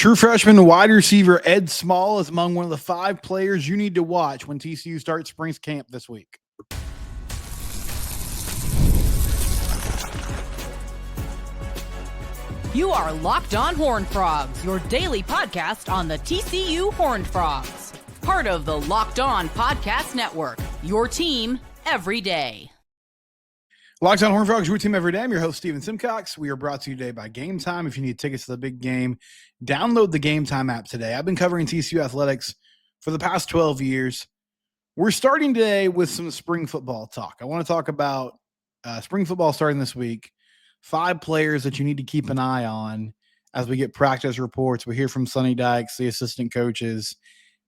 True freshman wide receiver Ed Small is among one of the 5 players you need to watch when TCU starts spring camp this week. You are Locked On Horned Frogs, your daily podcast on the TCU Horned Frogs. Part of the Locked On Podcast Network, your team every day. Locked On Horned Frogs, your team every day. I'm your host, Steven Simcox. We are brought to you today by Gametime. If you need tickets to the big game, download the Gametime app today. I've been covering TCU athletics for the past 12 years. We're starting today with some spring football talk. I want to talk about spring football starting this week. 5 players that you need to keep an eye on as we get practice reports. We hear from Sonny Dykes, the assistant coaches,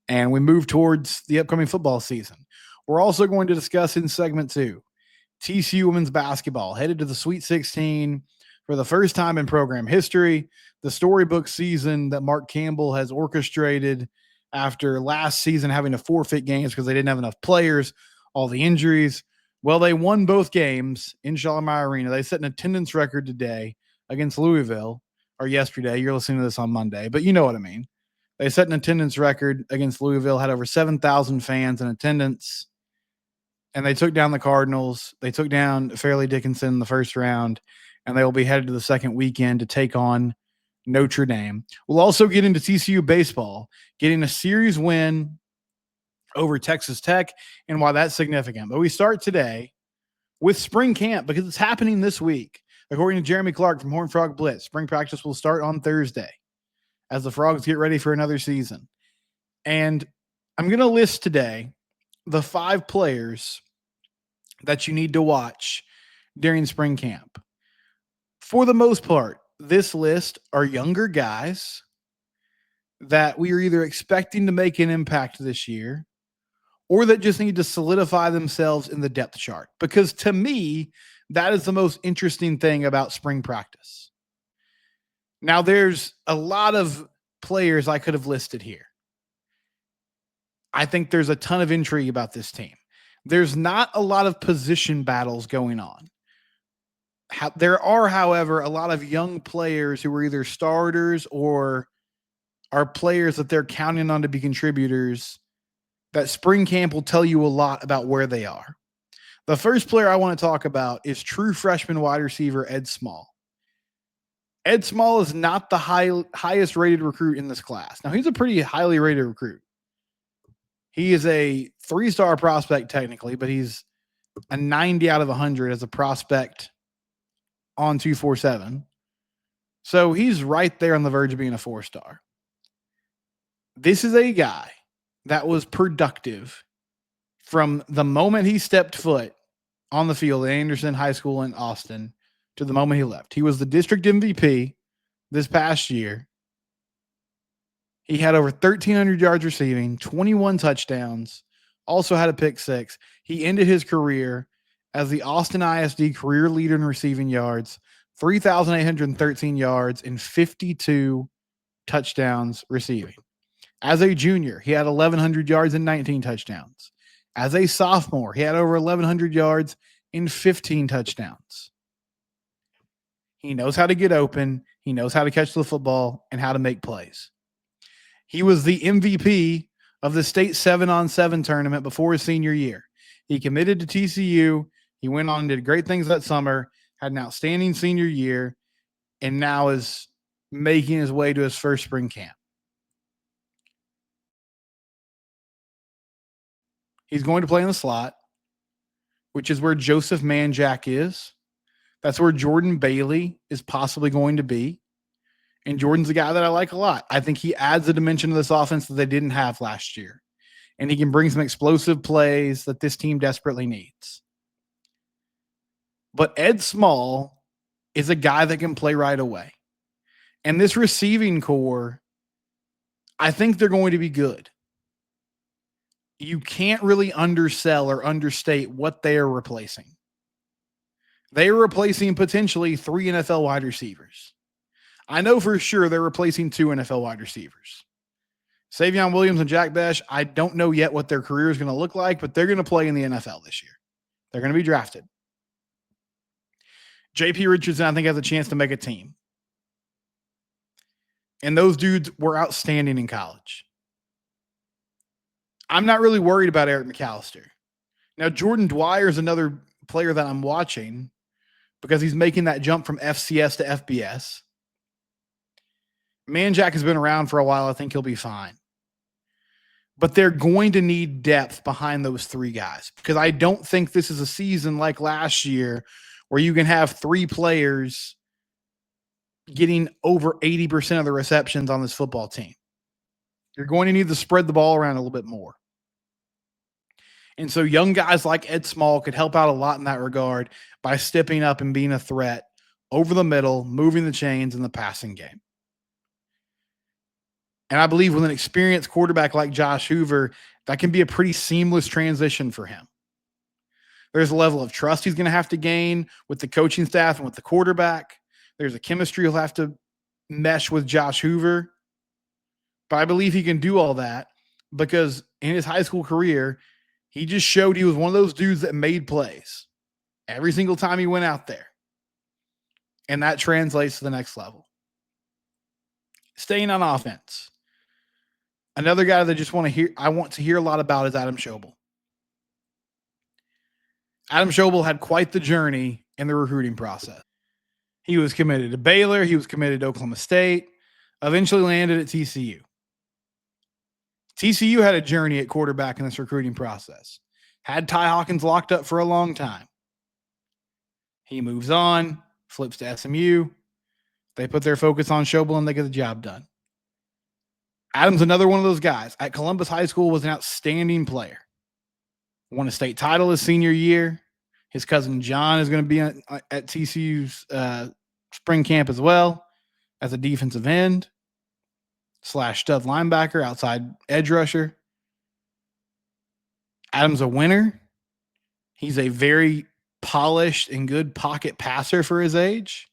and we move towards the upcoming football season. We're also going to discuss in segment 2, TCU women's basketball headed to the Sweet 16 for the first time in program history, the storybook season that Mark Campbell has orchestrated after last season having to forfeit games because they didn't have enough players, all the injuries. Well, they won both games in Shalimar Arena. They set an attendance record today against Louisville, or yesterday. You're listening to this on Monday, but you know what I mean. They set an attendance record against Louisville, had over 7,000 fans in attendance, and they took down the Cardinals. They took down Fairleigh Dickinson in the first round, and they will be headed to the second weekend to take on Notre Dame. We'll also get into TCU baseball, getting a series win over Texas Tech and why that's significant. But we start today with spring camp because it's happening this week. According to Jeremy Clark from Horned Frog Blitz, spring practice will start on Thursday as the Frogs get ready for another season. And I'm going to list today the 5 players that you need to watch during spring camp. For the most part, this list are younger guys that we are either expecting to make an impact this year or that just need to solidify themselves in the depth chart. Because to me, that is the most interesting thing about spring practice. Now, there's a lot of players I could have listed here. I think there's a ton of intrigue about this team. There's not a lot of position battles going on. There are, however, a lot of young players who are either starters or are players that they're counting on to be contributors that spring camp will tell you a lot about where they are. The first player I want to talk about is true freshman wide receiver Ed Small. Ed Small is not the highest rated recruit in this class. Now, he's a pretty highly rated recruit. He is a 3-star prospect technically, but he's a 90 out of 100 as a prospect on 247. So he's right there on the verge of being a 4-star. This is a guy that was productive from the moment he stepped foot on the field at Anderson High School in Austin to the moment he left. He was the district MVP this past year. He had over 1,300 yards receiving, 21 touchdowns, also had a pick 6. He ended his career as the Austin ISD career leader in receiving yards, 3,813 yards and 52 touchdowns receiving. As a junior, he had 1,100 yards and 19 touchdowns. As a sophomore, he had over 1,100 yards and 15 touchdowns. He knows how to get open. He knows how to catch the football and how to make plays. He was the MVP of the state 7-on-7 tournament before his senior year. He committed to TCU. He went on and did great things that summer, had an outstanding senior year, and now is making his way to his first spring camp. He's going to play in the slot, which is where Joseph Manjack is. That's where Jordan Bailey is possibly going to be. And Jordan's a guy that I like a lot. I think he adds a dimension to this offense that they didn't have last year. And he can bring some explosive plays that this team desperately needs. But Ed Small is a guy that can play right away. And this receiving core, I think they're going to be good. You can't really undersell or understate what they are replacing. They are replacing potentially 3 NFL wide receivers. I know for sure they're replacing 2 NFL wide receivers. Savion Williams and Jack Besh, I don't know yet what their career is going to look like, but they're going to play in the NFL this year. They're going to be drafted. JP Richardson, I think, has a chance to make a team. And those dudes were outstanding in college. I'm not really worried about Eric McAllister. Now, Jordan Dwyer is another player that I'm watching because he's making that jump from FCS to FBS. Manjack has been around for a while. I think he'll be fine. But they're going to need depth behind those three guys because I don't think this is a season like last year where you can have three players getting over 80% of the receptions on this football team. You're going to need to spread the ball around a little bit more. And so young guys like Ed Small could help out a lot in that regard by stepping up and being a threat over the middle, moving the chains in the passing game. And I believe with an experienced quarterback like Josh Hoover, that can be a pretty seamless transition for him. There's a level of trust he's going to have to gain with the coaching staff and with the quarterback. There's a chemistry he'll have to mesh with Josh Hoover. But I believe he can do all that because in his high school career, he just showed he was one of those dudes that made plays every single time he went out there. And that translates to the next level. Staying on offense. Another guy that I want to hear a lot about is Adam Schobel. Adam Schobel had quite the journey in the recruiting process. He was committed to Baylor. He was committed to Oklahoma State. Eventually landed at TCU. TCU had a journey at quarterback in this recruiting process. Had Ty Hawkins locked up for a long time. He moves on, flips to SMU. They put their focus on Schobel and they get the job done. Adam's another one of those guys. At Columbus High School was an outstanding player. Won a state title his senior year. His cousin John is going to be at TCU's spring camp as well as a defensive end / stud linebacker, outside edge rusher. Adam's a winner. He's a very polished and good pocket passer for his age.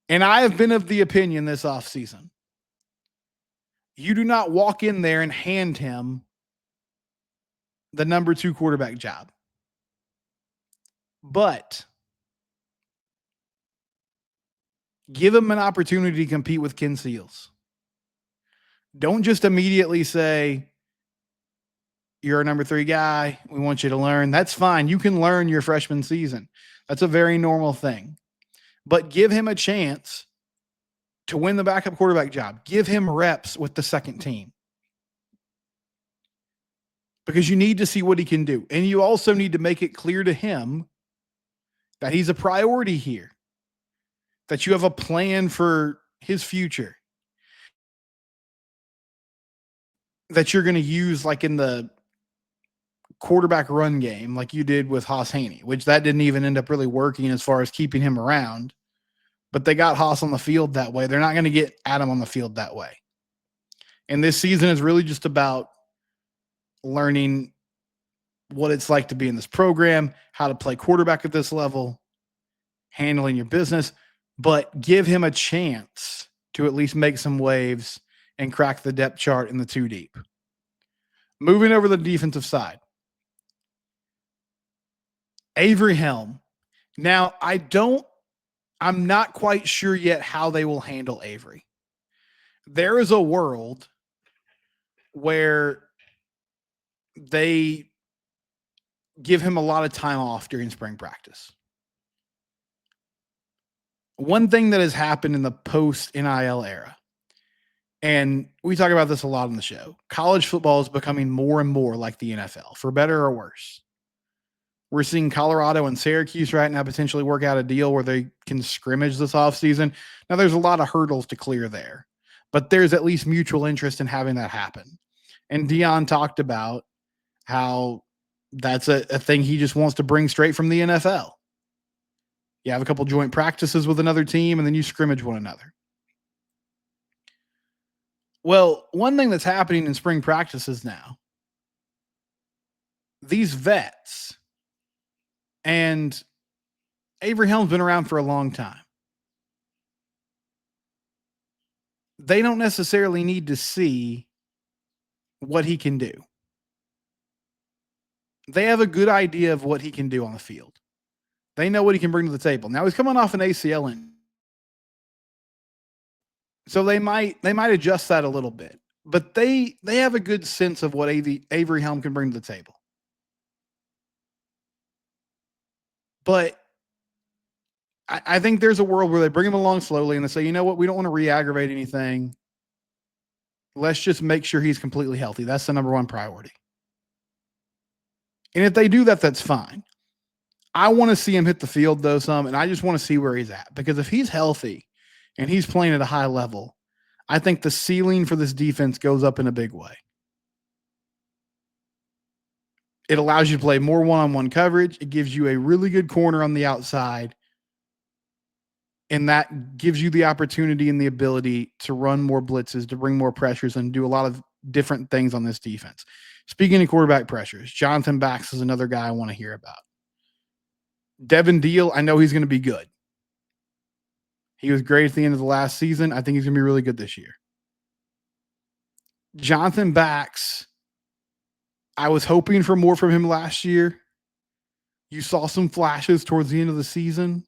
And I have been of the opinion this offseason, you do not walk in there and hand him the number 2 quarterback job. But give him an opportunity to compete with Ken Seals. Don't just immediately say, you're a number 3 guy. We want you to learn. That's fine. You can learn your freshman season. That's a very normal thing. But give him a chance to win the backup quarterback job. Give him reps with the second team. Because you need to see what he can do. And you also need to make it clear to him that he's a priority here. That you have a plan for his future. That you're going to use like in the quarterback run game like you did with Haas Haney, which that didn't even end up really working as far as keeping him around. But they got Haas on the field that way. They're not going to get Adam on the field that way. And this season is really just about learning what it's like to be in this program, how to play quarterback at this level, handling your business, but give him a chance to at least make some waves and crack the depth chart in the 2 deep. Moving over the defensive side. Avery Helm. Now, I'm not quite sure yet how they will handle Avery. There is a world where they give him a lot of time off during spring practice. One thing that has happened in the post-NIL era, and we talk about this a lot on the show, college football is becoming more and more like the NFL, for better or worse. We're seeing Colorado and Syracuse right now potentially work out a deal where they can scrimmage this offseason. Now, there's a lot of hurdles to clear there, but there's at least mutual interest in having that happen. And Dion talked about how that's a thing he just wants to bring straight from the NFL. You have a couple joint practices with another team, and then you scrimmage one another. Well, one thing that's happening in spring practices now, these vets, and Avery Helm's been around for a long time. They don't necessarily need to see what he can do. They have a good idea of what he can do on the field. They know what he can bring to the table. Now he's coming off an ACL injury. So they might adjust that a little bit, but they have a good sense of what Avery Helm can bring to the table. But I think there's a world where they bring him along slowly and they say, you know what, we don't want to re-aggravate anything. Let's just make sure he's completely healthy. That's the number one priority. And if they do that, that's fine. I want to see him hit the field, though, some, and I just want to see where he's at. Because if he's healthy and he's playing at a high level, I think the ceiling for this defense goes up in a big way. It allows you to play more one-on-one coverage. It gives you a really good corner on the outside. And that gives you the opportunity and the ability to run more blitzes, to bring more pressures, and do a lot of different things on this defense. Speaking of quarterback pressures, Jonathan Bax is another guy I want to hear about. Devin Deal, I know he's going to be good. He was great at the end of the last season. I think he's going to be really good this year. Jonathan Bax, I was hoping for more from him last year. You saw some flashes towards the end of the season.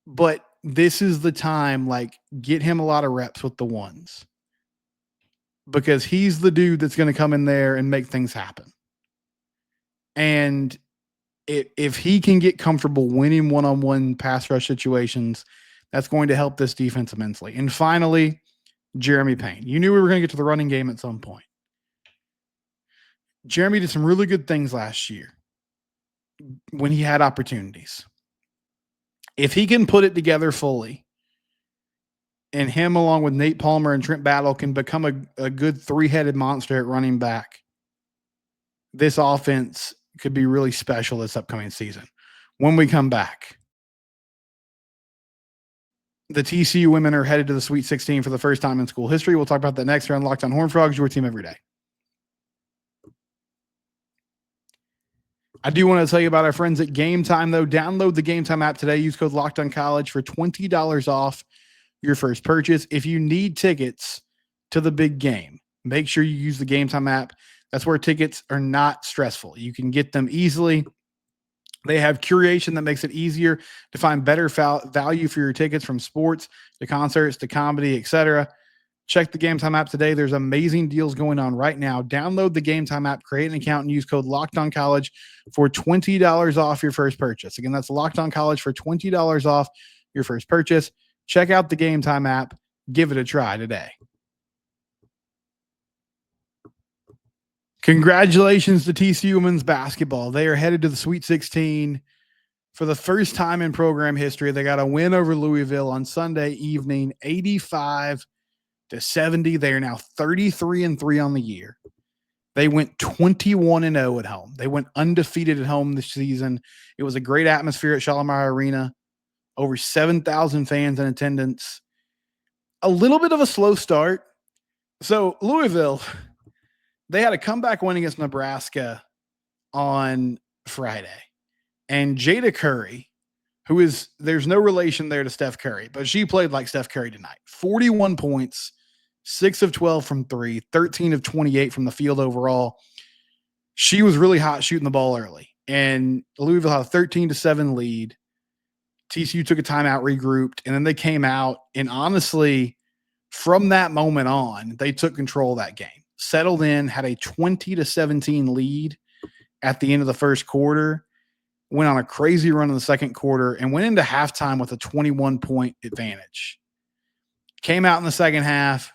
But this is the time, like, get him a lot of reps with the ones. Because he's the dude that's going to come in there and make things happen. And if he can get comfortable winning one-on-one pass rush situations, that's going to help this defense immensely. And finally, Jeremy Payne. You knew we were going to get to the running game at some point. Jeremy did some really good things last year when he had opportunities. If he can put it together fully, and him along with Nate Palmer and Trent Battle can become a good three-headed monster at running back, this offense could be really special this upcoming season. When we come back, the TCU women are headed to the Sweet 16 for the first time in school history. We'll talk about that next round. Locked on Horned Frogs, your team every day. I do want to tell you about our friends at Gametime, though. Download the Gametime app today. Use code LOCKEDONCollege for $20 off your first purchase. If you need tickets to the big game, make sure you use the Gametime app. That's where tickets are not stressful. You can get them easily. They have curation that makes it easier to find better value for your tickets, from sports to concerts to comedy, etc. Check the Gametime app today. There's amazing deals going on right now. Download the Gametime app, create an account, and use code LOCKEDONCollege for $20 off your first purchase. Again, that's LOCKEDONCollege for $20 off your first purchase. Check out the Gametime app. Give it a try today. Congratulations to TCU women's basketball. They are headed to the Sweet 16 for the first time in program history. They got a win over Louisville on Sunday evening, 85-70. They are now 33-3 on the year. They went 21-0 at home. They went undefeated at home this season. It was a great atmosphere at Shalimar Arena. Over 7,000 fans in attendance. A little bit of a slow start. So Louisville, they had a comeback win against Nebraska on Friday. And Jada Curry, there's no relation there to Steph Curry, but she played like Steph Curry tonight. 41 points, 6 of 12 from 3, 13 of 28 from the field overall. She was really hot shooting the ball early. And Louisville had a 13-7 lead. TCU took a timeout, regrouped, and then they came out. And honestly, from that moment on, they took control of that game. Settled in, had a 20-17 lead at the end of the first quarter, went on a crazy run in the second quarter, and went into halftime with a 21-point advantage. Came out in the second half.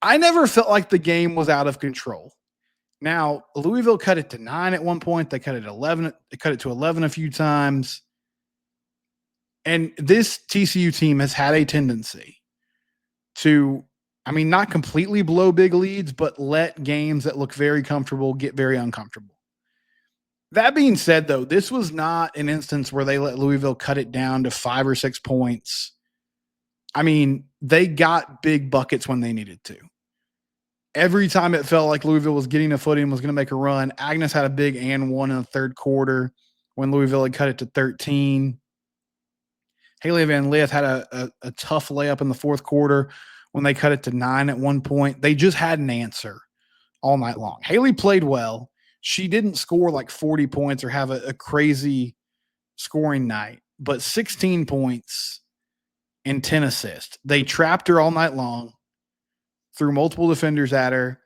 I never felt like the game was out of control. Now, Louisville cut it to 9 at one point. They cut it 11. They cut it to 11 a few times. And this TCU team has had a tendency to, not completely blow big leads, but let games that look very comfortable get very uncomfortable. That being said, though, this was not an instance where they let Louisville cut it down to 5 or 6 points. They got big buckets when they needed to. Every time it felt like Louisville was getting a footing, was going to make a run, Agnes had a big and one in the third quarter when Louisville had cut it to 13. Haley Van Lith had a tough layup in the fourth quarter when they cut it to 9 at one point. They just had an answer all night long. Haley played well. She didn't score like 40 points or have a crazy scoring night, but 16 points and 10 assists. They trapped her all night long, threw multiple defenders at her,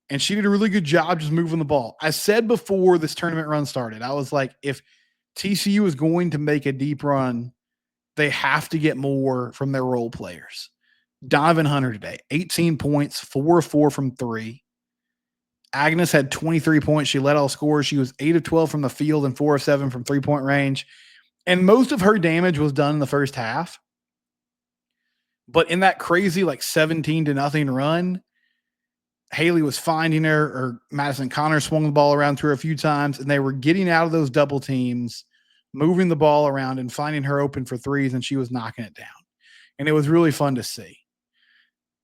and she did a really good job just moving the ball. I said before this tournament run started, I was like, if TCU is going to make a deep run, they have to get more from their role players. Donovan Hunter today, 18 points, 4 of 4 from 3. Agnes had 23 points. She led all scorers. She was 8 of 12 from the field and 4 of 7 from three-point range. And most of her damage was done in the first half. But in that crazy 17-0 run, Haley was finding her, or Madison Connor swung the ball around to her a few times, and they were getting out of those double teams, moving the ball around and finding her open for threes, and she was knocking it down. And it was really fun to see.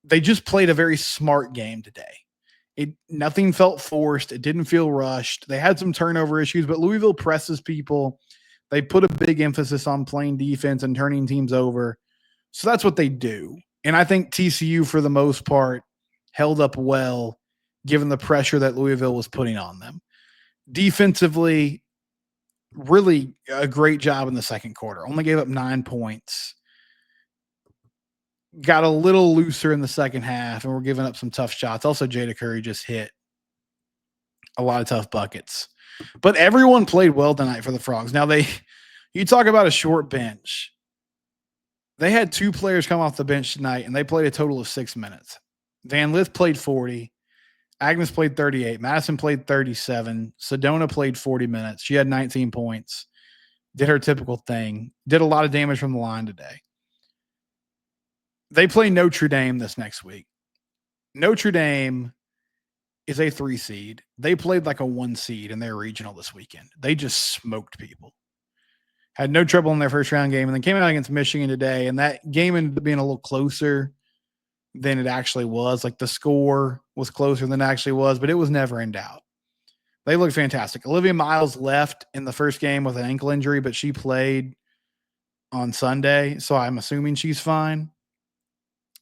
They just played a very smart game today. Nothing felt forced. It didn't feel rushed. They had some turnover issues, but Louisville presses people. They put a big emphasis on playing defense and turning teams over. So that's what they do. And I think TCU, for the most part, held up well, given the pressure that Louisville was putting on them. Defensively, really a great job in the second quarter. Only gave up 9 points. Got a little looser in the second half, and we're giving up some tough shots. Also, Jada Curry just hit a lot of tough buckets. But everyone played well tonight for the Frogs. Now, you talk about a short bench. They had 2 players come off the bench tonight, and they played a total of 6 minutes. Van Lith played 40. Agnes played 38. Madison played 37. Sedona played 40 minutes. She had 19 points. Did her typical thing. Did a lot of damage from the line today. They play Notre Dame this next week. Notre Dame is a 3 seed. They played like a 1 seed in their regional this weekend. They just smoked people. Had no trouble in their first round game, and then came out against Michigan today, and that game ended up being a little closer than it actually was. Like, the score was closer than it actually was, but it was never in doubt. They looked fantastic. Olivia Miles left in the first game with an ankle injury, but she played on Sunday, so I'm assuming she's fine.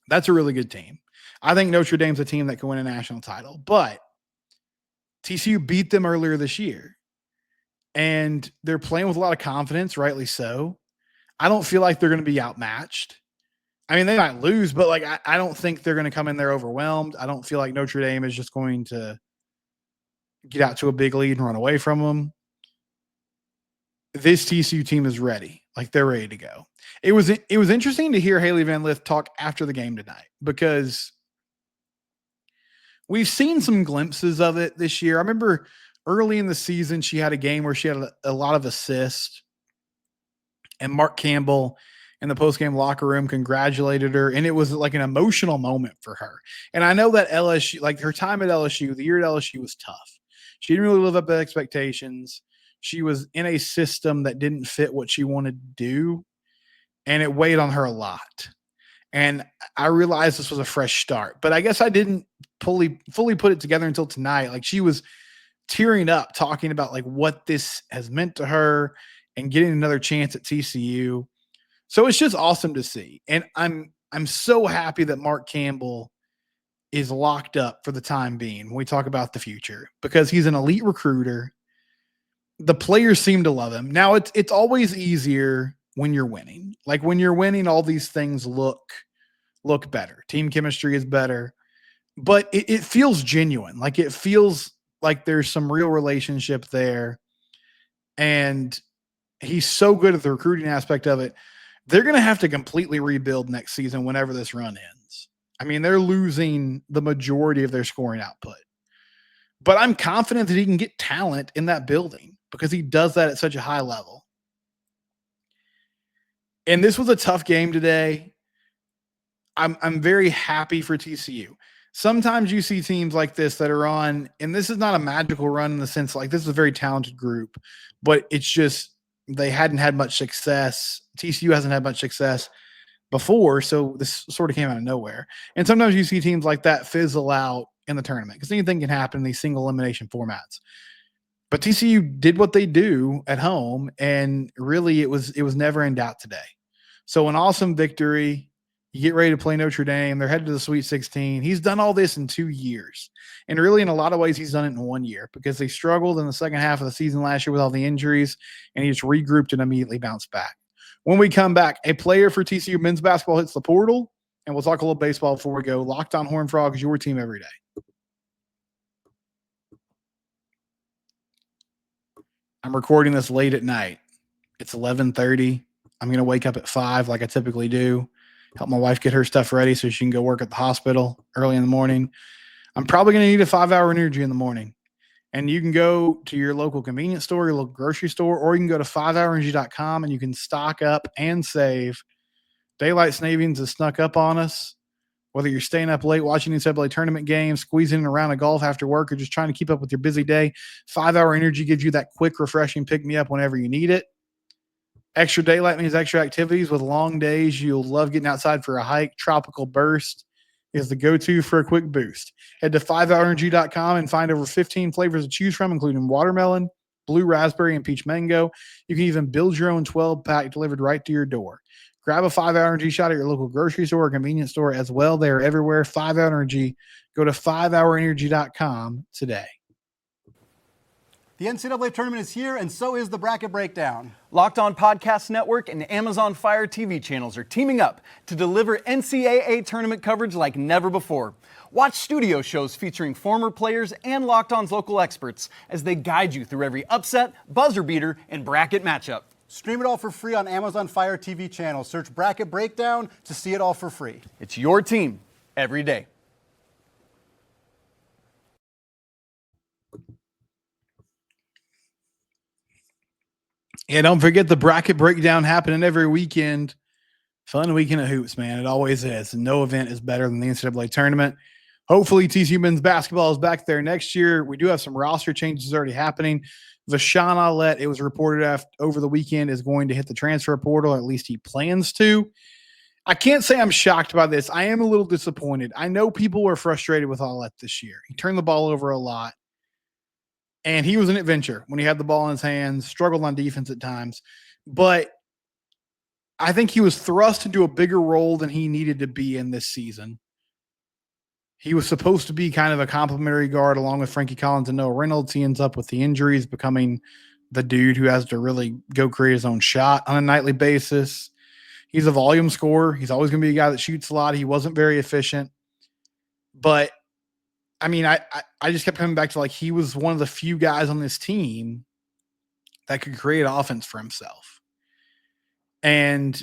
That's a really good team. I think Notre Dame's a team that can win a national title, but TCU beat them earlier this year, and they're playing with a lot of confidence, rightly so. I don't feel like they're going to be outmatched. I mean, they might lose, but I don't think they're going to come in there overwhelmed. I don't feel like Notre Dame is just going to get out to a big lead and run away from them. This TCU team is ready. Like, they're ready to go. It was interesting to hear Haley Van Lith talk after the game tonight, because we've seen some glimpses of it this year. I remember early in the season, she had a game where she had a lot of assists, and Mark Campbell in the post-game locker room congratulated her, and it was like an emotional moment for her. And I know that LSU, like her time at LSU, the year at LSU was tough. She didn't really live up to expectations. She was in a system that didn't fit what she wanted to do, and it weighed on her a lot. And I realized this was a fresh start, but I guess I didn't fully put it together until tonight. Like, she was tearing up talking about like what this has meant to her and getting another chance at TCU. So it's just awesome to see. And I'm so happy that Mark Campbell is locked up for the time being when we talk about the future, because he's an elite recruiter. The players seem to love him. Now, it's always easier when you're winning. Like, when you're winning, all these things look better. Team chemistry is better, but it feels genuine. Like, it feels like there's some real relationship there. And he's so good at the recruiting aspect of it. They're going to have to completely rebuild next season whenever this run ends. I mean, they're losing the majority of their scoring output. But I'm confident that he can get talent in that building, because he does that at such a high level. And this was a tough game today. I'm very happy for TCU. Sometimes you see teams like this that are on, and this is not a magical run in the sense like this is a very talented group, but it's just they hadn't had much success. TCU hasn't had much success before, so this sort of came out of nowhere. And sometimes you see teams like that fizzle out in the tournament, because anything can happen in these single elimination formats. But TCU did what they do at home, and really it was never in doubt today. So an awesome victory. You get ready to play Notre Dame. They're headed to the Sweet 16. He's done all this in 2 years. And really, in a lot of ways, he's done it in 1 year, because they struggled in the second half of the season last year with all the injuries, and he just regrouped and immediately bounced back. When we come back, a player for TCU men's basketball hits the portal, and we'll talk a little baseball before we go. Locked On Horned Frogs, your team every day. I'm recording this late at night. It's 11:30. I'm going to wake up at 5 like I typically do, help my wife get her stuff ready so she can go work at the hospital early in the morning. I'm probably going to need a 5-hour energy in the morning. And you can go to your local convenience store, your local grocery store, or you can go to 5hourenergy.com and you can stock up and save. Daylight savings has snuck up on us. Whether you're staying up late watching NCAA tournament games, squeezing in a round of golf after work, or just trying to keep up with your busy day, 5-hour energy gives you that quick, refreshing pick-me-up whenever you need it. Extra daylight means extra activities. With long days, you'll love getting outside for a hike. Tropical Burst is the go-to for a quick boost. Head to 5hourenergy.com and find over 15 flavors to choose from, including watermelon, blue raspberry, and peach mango. You can even build your own 12-pack delivered right to your door. Grab a 5-Hour Energy shot at your local grocery store or convenience store as well. They're everywhere. 5-Hour Energy. Go to 5hourenergy.com today. The NCAA tournament is here, and so is the bracket breakdown. Locked On Podcast Network and Amazon Fire TV channels are teaming up to deliver NCAA tournament coverage like never before. Watch studio shows featuring former players and Locked On's local experts as they guide you through every upset, buzzer beater, and bracket matchup. Stream it all for free on Amazon Fire TV channel. Search Bracket Breakdown to see it all for free. It's your team every day. Yeah, don't forget the bracket breakdown happening every weekend. Fun weekend of hoops, man. It always is. And no event is better than the NCAA tournament. Hopefully, TCU men's basketball is back there next year. We do have some roster changes already happening. Vashawn Allett, it was reported over the weekend, is going to hit the transfer portal, or at least he plans to. I can't say I'm shocked by this. I am a little disappointed. I know people were frustrated with Allett this year. He turned the ball over a lot. And he was an adventure when he had the ball in his hands, struggled on defense at times. But I think he was thrust into a bigger role than he needed to be in this season. He was supposed to be kind of a complimentary guard along with Frankie Collins and Noah Reynolds. He ends up with the injuries, becoming the dude who has to really go create his own shot on a nightly basis. He's a volume scorer. He's always going to be a guy that shoots a lot. He wasn't very efficient. But I mean, I just kept coming back to, like, he was one of the few guys on this team that could create offense for himself. And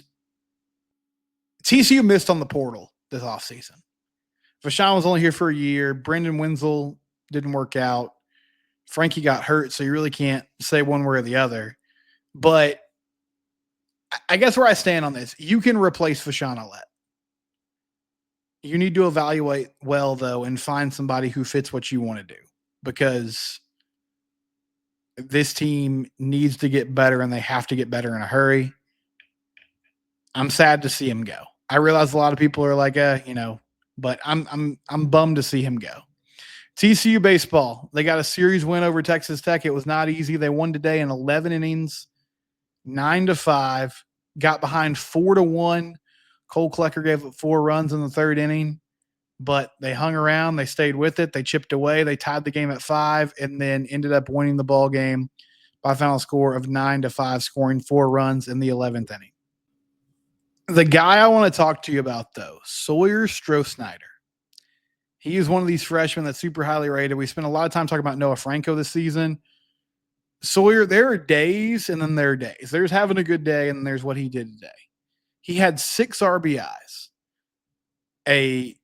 TCU missed on the portal this offseason. Vashawn was only here for a year. Brendan Wenzel didn't work out. Frankie got hurt, so you really can't say one way or the other. But I guess where I stand on this, you can replace Vashawn Allett. You need to evaluate well, though, and find somebody who fits what you want to do, because this team needs to get better and they have to get better in a hurry. I'm sad to see him go. I realize a lot of people are like, but I'm bummed to see him go. TCU baseball, they got a series win over Texas Tech. It was not easy. They won today in 11 innings, 9-5, got behind 4-1. Cole Klecker gave up 4 runs in the third inning, but they hung around. They stayed with it. They chipped away. They tied the game at 5 and then ended up winning the ball game by a final score of 9-5, scoring 4 runs in the 11th inning. The guy I want to talk to you about, though, Sawyer Stroh-Snyder. He is one of these freshmen that's super highly rated. We spent a lot of time talking about Noah Franco this season. Sawyer, there are days and then there are days. There's having a good day and then there's what he did today. He had 6 RBIs, a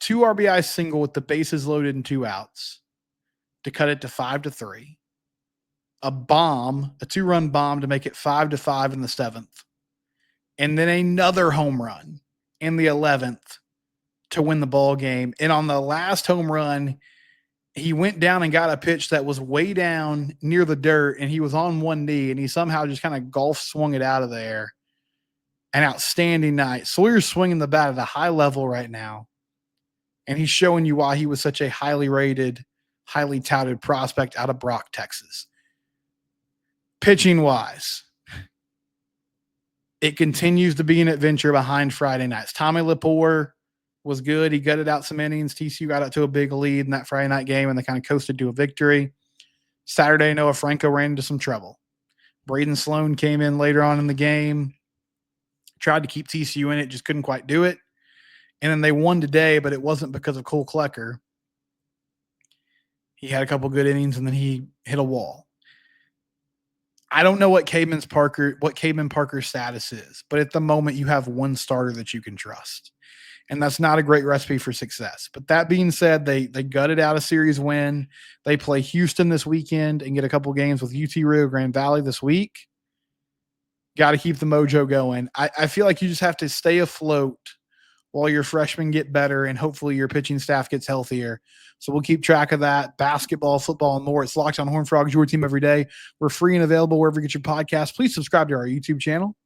2 RBI single with the bases loaded and 2 outs to cut it to 5-3, a 2-run bomb to make it 5-5 in the 7th, and then another home run in the 11th to win the ball game. And on the last home run, he went down and got a pitch that was way down near the dirt, and he was on one knee, and he somehow just kind of golf swung it out of there. An outstanding night. Sawyer's swinging the bat at a high level right now, and he's showing you why he was such a highly rated, highly touted prospect out of Brock, Texas. Pitching-wise, it continues to be an adventure behind Friday nights. Tommy Lepore was good. He gutted out some innings. TCU got out to a big lead in that Friday night game, and they kind of coasted to a victory. Saturday, Noah Franco ran into some trouble. Braden Sloan came in later on in the game. Tried to keep TCU in it, just couldn't quite do it. And then they won today, but it wasn't because of Cole Klecker. He had a couple good innings, and then he hit a wall. I don't know what Caedmon Parker's status is, but at the moment you have one starter that you can trust. And that's not a great recipe for success. But that being said, they gutted out a series win. They play Houston this weekend and get a couple games with UT Rio Grande Valley this week. Got to keep the mojo going. I feel like you just have to stay afloat while your freshmen get better and hopefully your pitching staff gets healthier. So we'll keep track of that. Basketball, football, and more. It's Locked On Horned Frogs, your team every day. We're free and available wherever you get your podcasts. Please subscribe to our YouTube channel.